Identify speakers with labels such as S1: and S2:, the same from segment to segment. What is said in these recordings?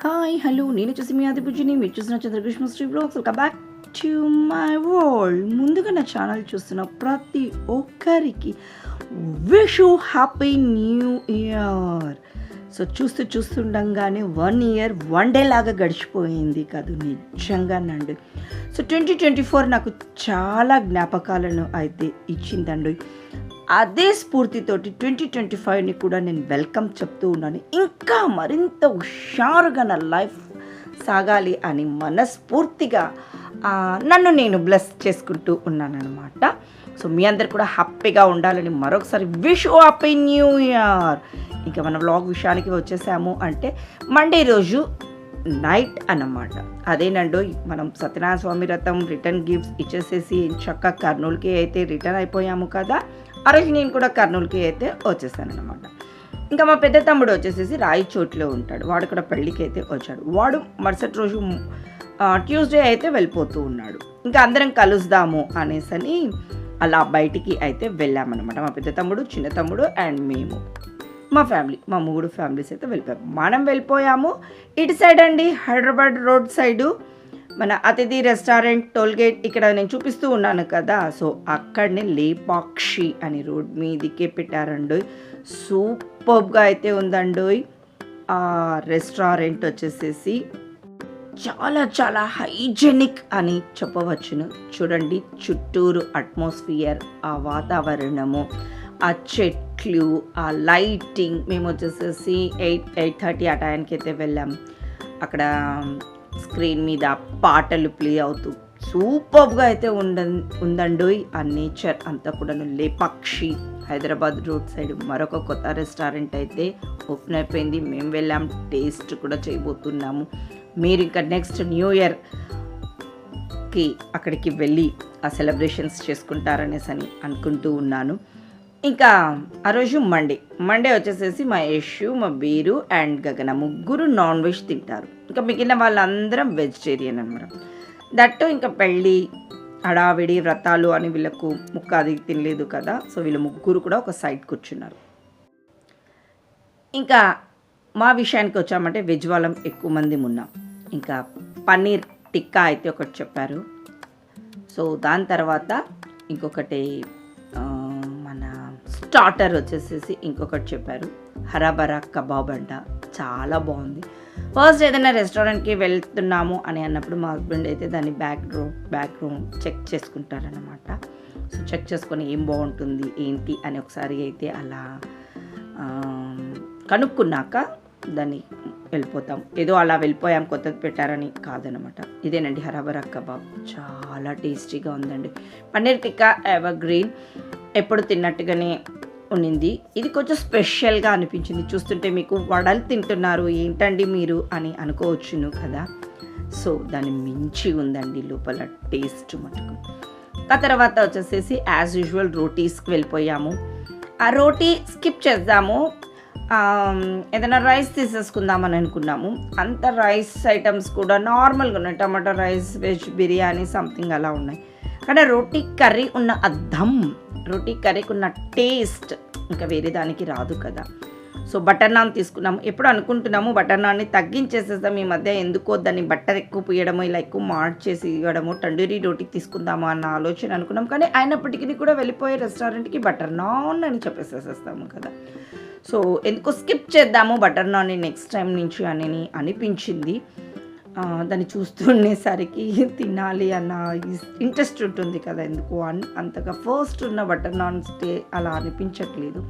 S1: Hi hello నేను వచ్చేసి మీ ఆదిపుజిని మీరు చూసిన Chandrakrishna Shri vlogs welcome back to my world. ముందుగా నా ఛానల్ చూస్తున్న ప్రతి ఒక్కరికి wish you happy new year. So చూస్తుండగానే 1 ఇయర్ 1 డే లాగా గడిచిపోయింది కాదు, నిజంగానండి. సో 2024 నాకు చాలా జ్ఞాపకాలను అయితే ఇచ్చిందండి. అదే స్ఫూర్తితోటి 2025ని కూడా నేను వెల్కమ్ చెప్తూ ఉన్నాను. ఇంకా మరింత హుషారుగా నా లైఫ్ సాగాలి అని మనస్ఫూర్తిగా నన్ను నేను బ్లెస్ చేసుకుంటూ ఉన్నానన్నమాట. సో మీ అందరు కూడా హ్యాపీగా ఉండాలని మరొకసారి విష్ హ్యాపీ న్యూ ఇయర్. ఇంకా మన వ్లాగ్ విషయానికి వచ్చేసాము అంటే మండే రోజు నైట్ అన్నమాట. అదేనండో మనం సత్యనారాయణ స్వామి వ్రతం రిటర్న్ గిఫ్ట్స్ ఇచ్చేసేసి చక్కగా కర్నూలుకి అయితే రిటర్న్ అయిపోయాము కదా. ఆ రోజు నేను కూడా కర్నూలుకి అయితే వచ్చేసాను అనమాట. ఇంకా మా పెద్ద తమ్ముడు వచ్చేసేసి రాయచోట్లో ఉంటాడు, వాడు కూడా పెళ్ళికి అయితే వచ్చాడు. వాడు మరుసటి రోజు ట్యూస్డే అయితే వెళ్ళిపోతూ ఉన్నాడు. ఇంకా అందరం కలుద్దాము అనేసని అలా బయటికి అయితే వెళ్ళామన్నమాట. మా పెద్ద తమ్ముడు, చిన్న తమ్ముడు అండ్ మేము, మా ఫ్యామిలీ, మా 3 ఫ్యామిలీస్ అయితే వెళ్ళిపోయాము. మనం వెళ్ళిపోయాము ఇటు సైడ్ అండి, హైదరాబాద్ రోడ్ సైడు మన అతిథి రెస్టారెంట్ టోల్గేట్ ఇక్కడ నేను చూపిస్తూ ఉన్నాను కదా. సో అక్కడనే లేపాక్షి అని రోడ్ మీదకే పెట్టారండి. సూపర్గా అయితే ఉందండి ఆ రెస్టారెంట్ వచ్చేసేసి. చాలా చాలా హైజెనిక్ అని చెప్పవచ్చును. చూడండి చుట్టూరు అట్మాస్ఫియర్, ఆ వాతావరణము, ఆ చెట్లు, ఆ లైటింగ్. మేము వచ్చేసేసి 8:30 ఆ టైంకి అయితే వెళ్ళాము. అక్కడ స్క్రీన్ మీద పాటలు ప్లే అవుతూ సూపర్గా అయితే ఉందండి. ఆ నేచర్ అంతా కూడా. లేపాక్షి హైదరాబాద్ రోడ్ సైడ్ మరొక కొత్త రెస్టారెంట్ అయితే ఓపెన్ అయిపోయింది. మేము వెళ్ళాం, టేస్ట్ కూడా చేయబోతున్నాము. మీరు ఇంకా నెక్స్ట్ న్యూ ఇయర్కి అక్కడికి వెళ్ళి ఆ సెలబ్రేషన్స్ చేసుకుంటారనేసి అని అనుకుంటూ ఉన్నాను. ఇంకా ఆ రోజు మండే వచ్చేసేసి మా యశు, మా బీరు అండ్ గగన ముగ్గురు నాన్ వెజ్ తింటారు. ఇంకా మిగిలిన వాళ్ళందరం వెజిటేరియన్ అనమాట. దట్టు ఇంకా పెళ్ళి హడావిడి వ్రతాలు అని వీళ్ళకు ముక్క అది తినలేదు కదా. సో వీళ్ళు ముగ్గురు కూడా ఒక సైడ్ కూర్చున్నారు. ఇంకా మా విషయానికి వచ్చామంటే వెజ్ వాళ్ళం ఎక్కువ మంది ఉన్నాం. ఇంకా పన్నీర్ టిక్కా అయితే ఒకటి చెప్పారు. సో దాని తర్వాత ఇంకొకటి స్టార్టర్ వచ్చేసేసి ఇంకొకటి చెప్పారు, హరాబరా కబాబ్ అంట. చాలా బాగుంది. ఫస్ట్ ఏదైనా రెస్టారెంట్కి వెళ్తున్నాము అని అన్నప్పుడు మా హస్బెండ్ అయితే దాన్ని బ్యాక్గ్రౌండ్ చెక్ చేసుకుంటారనమాట. సో చెక్ చేసుకొని ఏం బాగుంటుంది ఏంటి అని ఒకసారి అయితే అలా కనుక్కున్నాక దాన్ని వెళ్ళిపోతాం. ఏదో అలా వెళ్ళిపోయాం, కొత్తది పెట్టారని కాదనమాట. ఇదేనండి హరాబరా కబాబ్, చాలా టేస్టీగా ఉందండి. పన్నీర్ టిక్కా ఎవర్ గ్రీన్, ఎప్పుడు తిన్నట్టుగానే ఉండింది. ఇది కొంచెం స్పెషల్గా అనిపించింది. చూస్తుంటే మీకు వడలు తింటున్నారు ఏంటండి మీరు అని అనుకోవచ్చును కదా. సో దాన్ని మించి ఉందండి లోపల టేస్ట్ మటుకు. ఆ తర్వాత వచ్చేసేసి యాజ్ యూజువల్ రోటీస్కి వెళ్ళిపోయాము. ఆ రోటీ స్కిప్ చేద్దాము, ఏదైనా రైస్ తీసేసుకుందామని అనుకున్నాము. అంత రైస్ ఐటమ్స్ కూడా నార్మల్గా ఉన్నాయి. Tomato rice, veg biryani something అలా ఉన్నాయి. కానీ రోటీ కర్రీ ఉన్న అద్దం, రోటీ కర్రీకి ఉన్న టేస్ట్ ఇంకా వేరే దానికి రాదు కదా. సో బటర్ నాన్ తీసుకున్నాము. ఎప్పుడు అనుకుంటున్నాము బటర్ నాన్ని తగ్గించేసేద్దాం ఈ మధ్య, ఎందుకో దాన్ని బట్టర్ ఎక్కువ పోయడము, ఇలా ఎక్కువ మార్చేసి ఇవ్వడము, తండూరీ రోటీ తీసుకుందాము అన్న ఆలోచన అనుకున్నాం. కానీ అయినప్పటికీ కూడా వెళ్ళిపోయే రెస్టారెంట్కి బటర్ నాన్ అని చెప్పేసేస్తాము కదా. సో ఎందుకో స్కిప్ చేద్దాము బటర్ నాన్ని నెక్స్ట్ టైం నుంచి అని అనిపించింది. దాన్ని చూస్తుండేసరికి తినాలి అన్న ఇంట్రెస్ట్ ఉంటుంది కదా. ఎందుకు అంతగా ఫస్ట్ ఉన్న బటర్ నాన్ స్టే అలా అనిపించట్లేదు.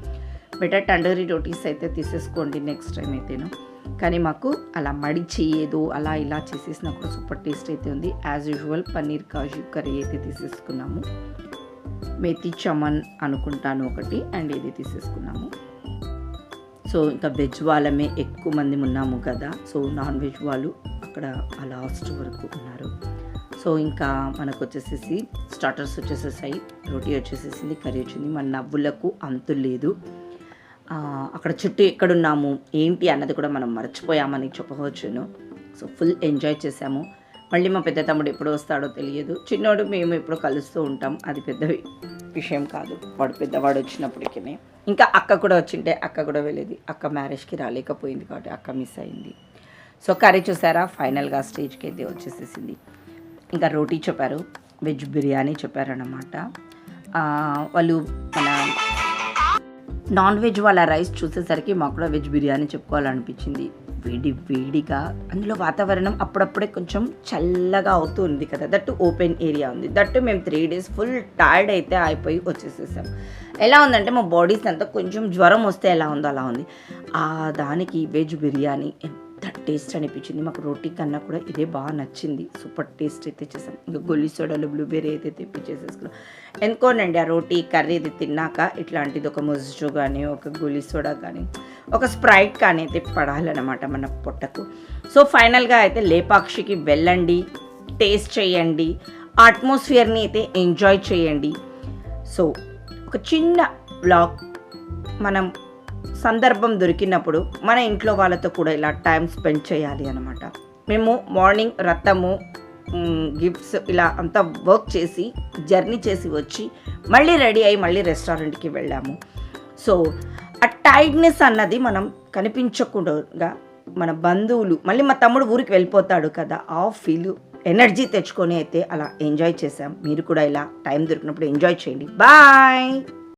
S1: బెటర్ తండూరీ రోటీస్ అయితే తీసేసుకోండి నెక్స్ట్ టైం అయితేను. కానీ మాకు అలా మడిచి ఏదో అలా ఇలా చేసేసిన కూడా సూపర్ టేస్ట్ అయితే ఉంది. యాజ్ యూజువల్ పన్నీర్ కాజు కర్రీ అయితే తీసేసుకున్నాము. మేతి చమన్ అనుకుంటాను ఒకటి, అండ్ ఇది తీసేసుకున్నాము. సో ఇంకా వెజ్ వాళ్ళమే ఎక్కువ మంది ఉన్నాము కదా. సో నాన్ వెజ్ వాళ్ళు అక్కడ ఆ లాస్ట్ వరకు ఉన్నారు. సో ఇంకా మనకు వచ్చేసేసి స్టార్టర్స్ వచ్చేసేసాయి, రోటీ వచ్చేసేసింది, కర్రీ వచ్చింది. మన నవ్వులకు అంతు లేదు. అక్కడ చుట్టూ ఎక్కడున్నాము ఏంటి అన్నది కూడా మనం మర్చిపోయామని చెప్పవచ్చును. సో ఫుల్ ఎంజాయ్ చేసాము. మళ్ళీ మా పెద్ద తమ్ముడు ఎప్పుడు వస్తాడో తెలియదు. చిన్నోడు మేము ఎప్పుడు కలుస్తూ ఉంటాం, అది పెద్ద విషయం కాదు. వాడు పెద్దవాడు వచ్చినప్పటికీ ఇంకా అక్క కూడా వచ్చింటే అక్క కూడా వెళ్ళేది. అక్క మ్యారేజ్కి రాలేకపోయింది కాబట్టి అక్క మిస్ అయింది. సో కర్రీ చూసారా, ఫైనల్గా స్టేజ్కి అయితే వచ్చేసేసింది. ఇంకా రోటీ చెప్పారు, వెజ్ బిర్యానీ చెప్పారన్నమాట. వాళ్ళు మన నాన్ వెజ్ వాళ్ళ రైస్ చూసేసరికి మాకు కూడా వెజ్ బిర్యానీ చెప్పుకోవాలనిపించింది. వేడి వేడిగా, అందులో వాతావరణం అప్పుడప్పుడే కొంచెం చల్లగా అవుతూ ఉంది కదా, దట్టు ఓపెన్ ఏరియా ఉంది, దట్టు మేము 3 days ఫుల్ టైర్డ్ అయితే అయిపోయి వచ్చేసేసాం. ఎలా ఉందంటే మా బాడీస్ అంతా కొంచెం జ్వరం వస్తే ఎలా ఉందో అలా ఉంది. దానికి వెజ్ బిర్యానీ ఎంత టేస్ట్ అనిపించింది. మాకు రోటీ కన్నా కూడా ఇదే బాగా నచ్చింది. సూపర్ టేస్ట్ అయితే చేసాం. ఇంకా గొల్లి సోడాలు బ్లూబెర్రీ అయితే తెప్పించేసేసుకున్నాం. ఎందుకోనండి, ఆ రోటీ కర్రీ ఇది తిన్నాక ఇట్లాంటిది ఒక మొజిటో కానీ, ఒక గొల్లి సోడా కానీ, ఒక స్ప్రైట్ కానీ అయితే పడాలన్నమాట మన పొట్టకు. సో ఫైనల్గా అయితే లేపాక్షికి వెళ్ళండి, టేస్ట్ చేయండి, అట్మాస్ఫియర్ని అయితే ఎంజాయ్ చేయండి. సో ఒక చిన్న బ్లాగ్, మనం సందర్భం దొరికినప్పుడు మన ఇంట్లో వాళ్ళతో కూడా ఇలా టైం స్పెండ్ చేయాలి అనమాట. మేము మార్నింగ్ రథము, గిఫ్ట్స్ ఇలా అంతా వర్క్ చేసి జర్నీ చేసి వచ్చి మళ్ళీ రెడీ అయ్యి మళ్ళీ రెస్టారెంట్కి వెళ్ళాము. సో ఆ టైర్డ్నెస్ అన్నది మనం కనిపించకుండా, మన బంధువులు మళ్ళీ మా తమ్ముడు ఊరికి వెళ్ళిపోతాడు కదా, ఆ ఫీల్ ఎనర్జీ తెచ్చుకొని అయితే అలా ఎంజాయ్ చేసాం. మీరు కూడా ఇలా టైం దొరికినప్పుడు ఎంజాయ్ చేయండి. బాయ్.